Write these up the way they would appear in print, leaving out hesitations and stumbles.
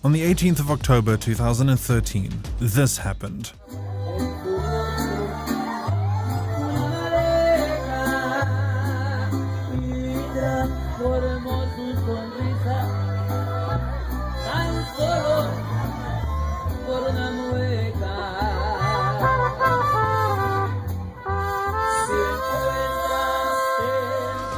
On the 18th of October 2013, this happened.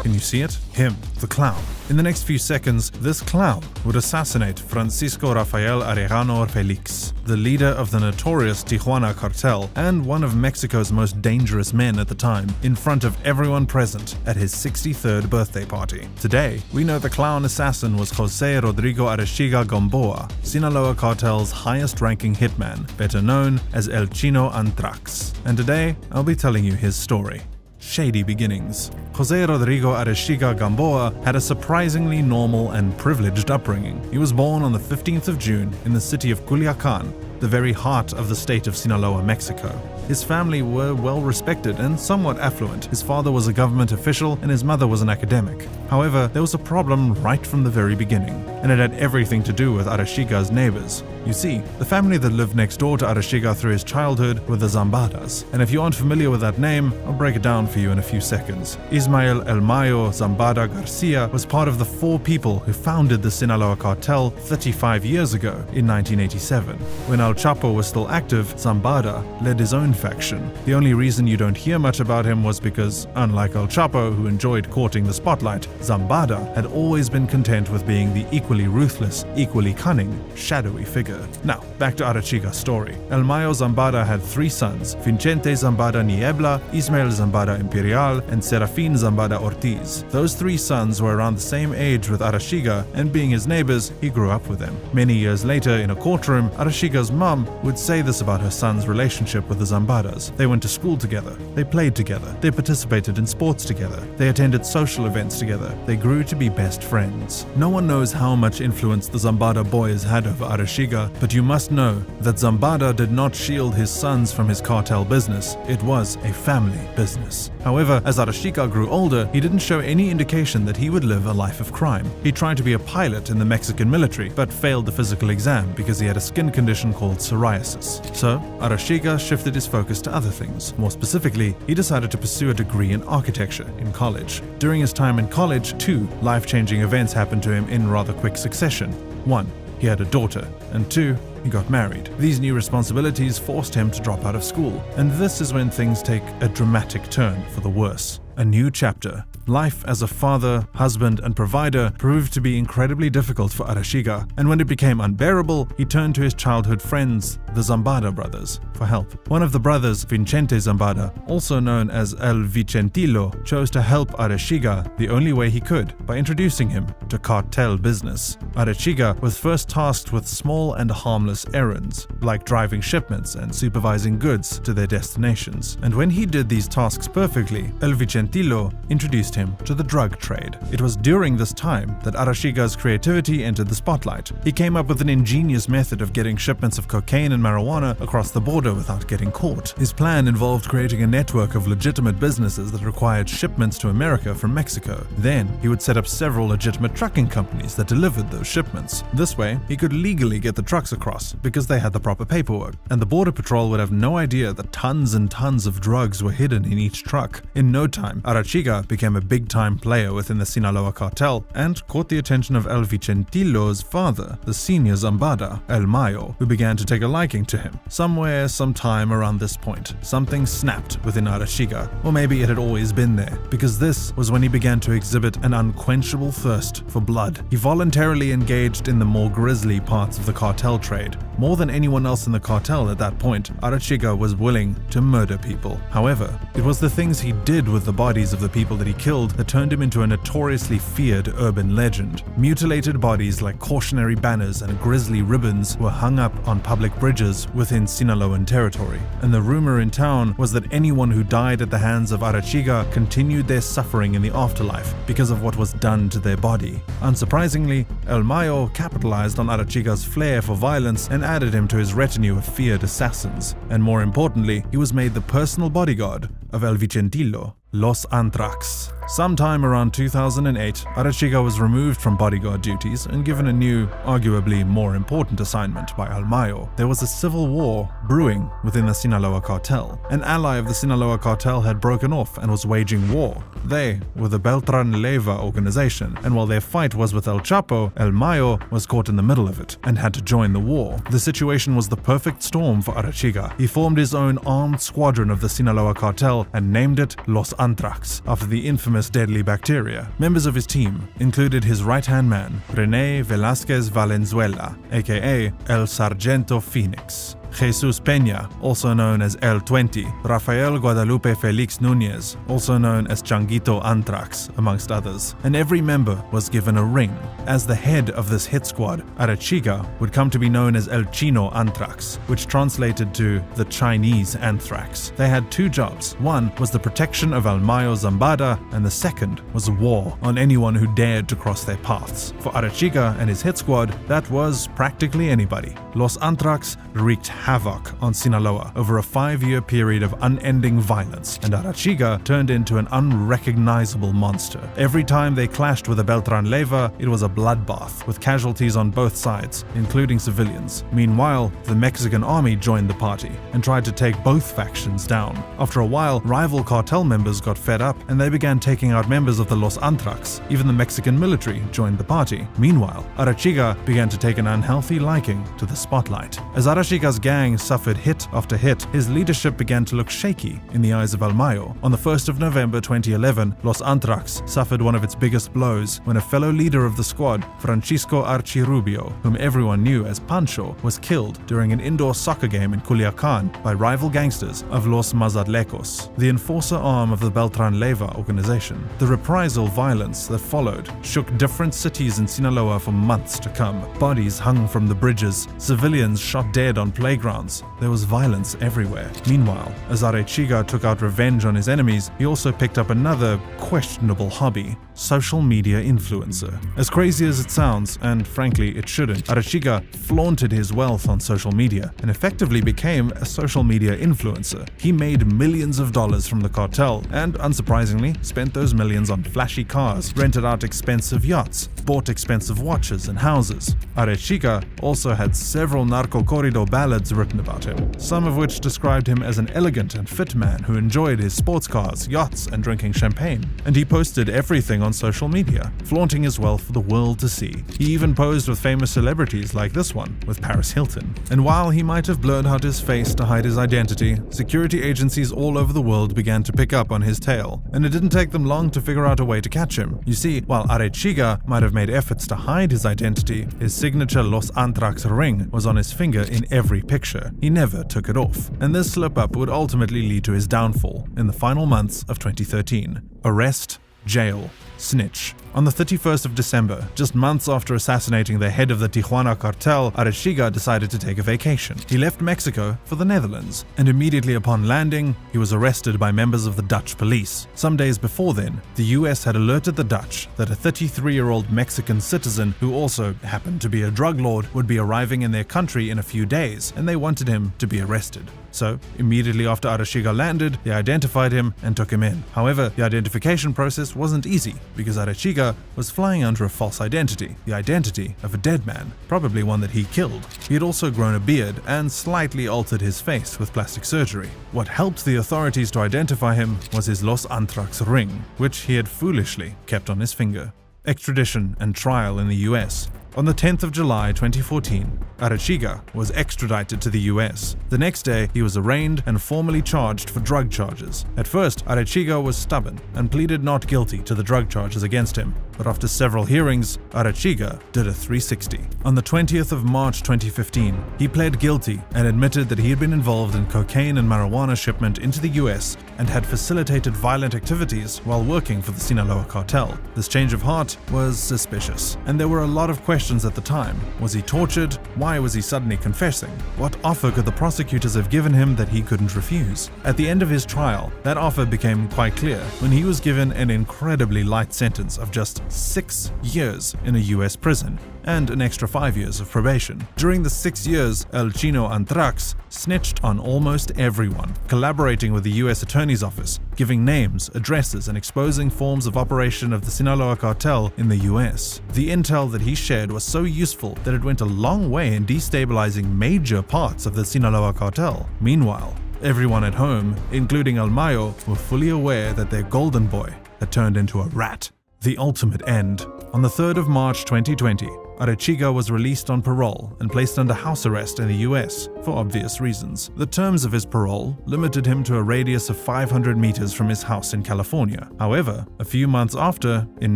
Can you see it? Him, the clown. In the next few seconds, this clown would assassinate Francisco Rafael Arellano Felix, the leader of the notorious Tijuana cartel and one of Mexico's most dangerous men at the time, in front of everyone present at his 63rd birthday party. Today, we know the clown assassin was Jose Rodrigo Arechiga Gamboa, Sinaloa cartel's highest-ranking hitman, better known as El Chino Antrax. And today, I'll be telling you his story. Shady beginnings. Jose Rodrigo Arechiga Gamboa had a surprisingly normal and privileged upbringing. He was born on the 15th of June in the city of Culiacan, the very heart of the state of Sinaloa, Mexico. His family were well respected and somewhat affluent. His father was a government official and his mother was an academic. However, there was a problem right from the very beginning, and it had everything to do with Arechiga's neighbors. You see, the family that lived next door to Arechiga through his childhood were the Zambadas. And if you aren't familiar with that name, I'll break it down for you in a few seconds. Ismael El Mayo Zambada Garcia was part of the 4 people who founded the Sinaloa cartel 35 years ago in 1987. When El Chapo was still active, Zambada led his own faction. The only reason you don't hear much about him was because, unlike El Chapo, who enjoyed courting the spotlight, Zambada had always been content with being the equally ruthless, equally cunning, shadowy figure. Now, back to Arechiga's story. El Mayo Zambada had 3 sons, Vicente Zambada Niebla, Ismael Zambada Imperial, and Serafin Zambada Ortiz. Those 3 sons were around the same age with Arechiga, and being his neighbors, he grew up with them. Many years later, in a courtroom, Arechiga's mom would say this about her son's relationship with the Zambadas. They went to school together, they played together, they participated in sports together, they attended social events together, they grew to be best friends. No one knows how much influence the Zambada boys had over Arechiga, but you must know that Zambada did not shield his sons from his cartel business. It was a family business. However, as Arechiga grew older, he didn't show any indication that he would live a life of crime. He tried to be a pilot in the Mexican military, but failed the physical exam because he had a skin condition called psoriasis. So, Arechiga shifted his focus to other things. More specifically, he decided to pursue a degree in architecture in college. During his time in college, 2 life-changing events happened to him in rather quick succession. 1. He had a daughter, and 2, he got married. These new responsibilities forced him to drop out of school, and this is when things take a dramatic turn for the worse. A new chapter. Life as a father, husband, and provider proved to be incredibly difficult for Arechiga, and when it became unbearable, he turned to his childhood friends, the Zambada brothers, for help. One of the brothers, Vicente Zambada, also known as El Vicentillo, chose to help Arechiga the only way he could, by introducing him to cartel business. Arechiga was first tasked with small and harmless errands, like driving shipments and supervising goods to their destinations. And when he did these tasks perfectly, El Vicentillo introduced him to the drug trade. It was during this time that Arechiga's creativity entered the spotlight. He came up with an ingenious method of getting shipments of cocaine and marijuana across the border without getting caught. His plan involved creating a network of legitimate businesses that required shipments to America from Mexico. Then, he would set up several legitimate trucking companies that delivered those shipments. This way, he could legally get the trucks across because they had the proper paperwork, and the Border Patrol would have no idea that tons and tons of drugs were hidden in each truck. In no time, Arechiga became a big-time player within the Sinaloa cartel and caught the attention of El Vicentillo's father, the senior Zambada, El Mayo, who began to take a liking to him. Somewhere, sometime around this point, something snapped within Arechiga, or maybe it had always been there, because this was when he began to exhibit an unquenchable thirst for blood. He voluntarily engaged in the more grisly parts of the cartel trade. More than anyone else in the cartel at that point, Arechiga was willing to murder people. However, it was the things he did with the bodies of the people that he killed that turned him into a notoriously feared urban legend. Mutilated bodies like cautionary banners and grisly ribbons were hung up on public bridges within Sinaloan territory, and the rumor in town was that anyone who died at the hands of Arechiga continued their suffering in the afterlife because of what was done to their body. Unsurprisingly, El Mayo capitalized on Arechiga's flair for violence and added him to his retinue of feared assassins, and more importantly, he was made the personal bodyguard of El Vicentillo, Los Antrax. Sometime around 2008, Arechiga was removed from bodyguard duties and given a new, arguably more important assignment by El Mayo. There was a civil war brewing within the Sinaloa cartel. An ally of the Sinaloa cartel had broken off and was waging war. They were the Beltran Leyva organization, and while their fight was with El Chapo, El Mayo was caught in the middle of it and had to join the war. The situation was the perfect storm for Arechiga. He formed his own armed squadron of the Sinaloa cartel and named it Los Antrax, after the infamous deadly bacteria. Members of his team included his right-hand man, René Velázquez Valenzuela, aka El Sargento Phoenix, Jesus Peña, also known as El-20, Rafael Guadalupe Felix Núñez, also known as Changuito Antrax, amongst others. And every member was given a ring. As the head of this hit squad, Arechiga would come to be known as El Chino Antrax, which translated to the Chinese Anthrax. They had two jobs. One was the protection of El Mayo Zambada, and the second was war on anyone who dared to cross their paths. For Arechiga and his hit squad, that was practically anybody. Los Antrax wreaked havoc on Sinaloa over a 5-year period of unending violence, and Arechiga turned into an unrecognizable monster. Every time they clashed with the Beltran Leyva, it was a bloodbath, with casualties on both sides, including civilians. Meanwhile, the Mexican army joined the party and tried to take both factions down. After a while, rival cartel members got fed up, and they began taking out members of the Los Antrax. Even the Mexican military joined the party. Meanwhile, Arechiga began to take an unhealthy liking to the spotlight. As Arechiga's gang suffered hit after hit, his leadership began to look shaky in the eyes of El Mayo. On the 1st of November 2011, Los Antrax suffered one of its biggest blows when a fellow leader of the squad, Francisco Archirubio, whom everyone knew as Pancho, was killed during an indoor soccer game in Culiacan by rival gangsters of Los Mazatlecos, the enforcer arm of the Beltran Leyva organization. The reprisal violence that followed shook different cities in Sinaloa for months to come. Bodies hung from the bridges, civilians shot dead on playgrounds. There was violence everywhere. Meanwhile, as Arechiga took out revenge on his enemies, he also picked up another questionable hobby: social media influencer. As crazy as it sounds, and frankly it shouldn't, Arechiga flaunted his wealth on social media and effectively became a social media influencer. He made millions of dollars from the cartel and, unsurprisingly, spent those millions on flashy cars, rented out expensive yachts, bought expensive watches and houses. Arechiga also had several narco corrido ballads written about him, some of which described him as an elegant and fit man who enjoyed his sports cars, yachts, and drinking champagne. And he posted everything on social media, flaunting his wealth for the world to see. He even posed with famous celebrities like this one, with Paris Hilton. And while he might have blurred out his face to hide his identity, security agencies all over the world began to pick up on his tail, and it didn't take them long to figure out a way to catch him. You see, while Arechiga might have made efforts to hide his identity, his signature Los Antrax ring was on his finger in every picture. He never took it off, and this slip-up would ultimately lead to his downfall in the final months of 2013. Arrest, jail, snitch. On the 31st of December, just months after assassinating the head of the Tijuana cartel, Arechiga decided to take a vacation. He left Mexico for the Netherlands, and immediately upon landing, he was arrested by members of the Dutch police. Some days before then, the US had alerted the Dutch that a 33-year-old Mexican citizen who also happened to be a drug lord would be arriving in their country in a few days, and they wanted him to be arrested. So, immediately after Arechiga landed, they identified him and took him in. However, the identification process wasn't easy, because Arechiga was flying under a false identity, the identity of a dead man, probably one that he killed. He had also grown a beard and slightly altered his face with plastic surgery. What helped the authorities to identify him was his Los Antrax ring, which he had foolishly kept on his finger. Extradition and trial in the US. On the 10th of July 2014, Arechiga was extradited to the US. The next day, he was arraigned and formally charged for drug charges. At first, Arechiga was stubborn and pleaded not guilty to the drug charges against him. But after several hearings, Arechiga did a 360. On the 20th of March 2015, he pled guilty and admitted that he had been involved in cocaine and marijuana shipment into the US and had facilitated violent activities while working for the Sinaloa cartel. This change of heart was suspicious, and there were a lot of questions at the time. Was he tortured? Why was he suddenly confessing? What offer could the prosecutors have given him that he couldn't refuse? At the end of his trial, that offer became quite clear when he was given an incredibly light sentence of just faced 6 years in a US prison and an extra 5 years of probation. During the 6 years, El Chino Antrax snitched on almost everyone, collaborating with the US Attorney's Office, giving names, addresses, and exposing forms of operation of the Sinaloa cartel in the US. The intel that he shared was so useful that it went a long way in destabilizing major parts of the Sinaloa cartel. Meanwhile, everyone at home, including El Mayo, were fully aware that their golden boy had turned into a rat. The ultimate end. On the 3rd of March 2020, Arechiga was released on parole and placed under house arrest in the US for obvious reasons. The terms of his parole limited him to a radius of 500 meters from his house in California. However, a few months after, in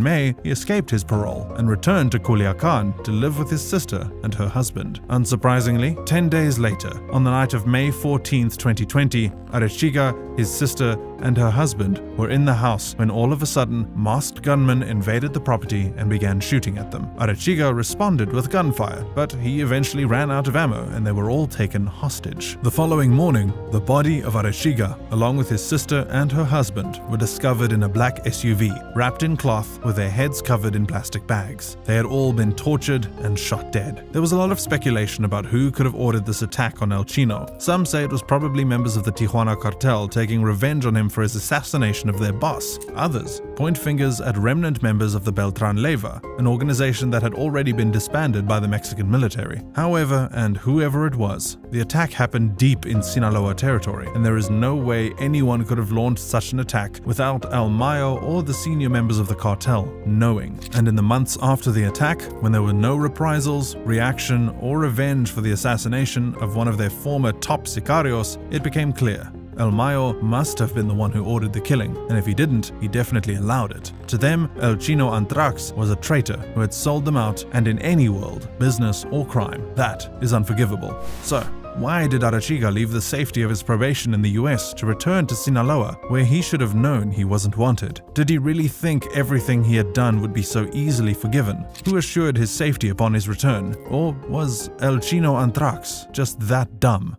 May, he escaped his parole and returned to Culiacan to live with his sister and her husband. Unsurprisingly, 10 days later, on the night of May 14, 2020, Arechiga, his sister, and her husband were in the house when all of a sudden, masked gunmen invaded the property and began shooting at them. Arechiga responded with gunfire, but he eventually ran out of ammo and they were all taken hostage. The following morning, the body of Arechiga, along with his sister and her husband, were discovered in a black SUV, wrapped in cloth with their heads covered in plastic bags. They had all been tortured and shot dead. There was a lot of speculation about who could have ordered this attack on El Chino. Some say it was probably members of the Tijuana cartel taking revenge on him for his assassination of their boss. Others point fingers at remnant members of the Beltran Leyva, an organization that had already been disbanded by the Mexican military. However, and whoever it was, the attack happened deep in Sinaloa territory, and there is no way anyone could have launched such an attack without El Mayo or the senior members of the cartel knowing. And in the months after the attack, when there were no reprisals, reaction, or revenge for the assassination of one of their former top sicarios, it became clear El Mayo must have been the one who ordered the killing, and if he didn't, he definitely allowed it. To them, El Chino Antrax was a traitor who had sold them out, and in any world, business or crime, that is unforgivable. So, why did Arechiga leave the safety of his probation in the US to return to Sinaloa, where he should have known he wasn't wanted? Did he really think everything he had done would be so easily forgiven? Who assured his safety upon his return? Or was El Chino Antrax just that dumb?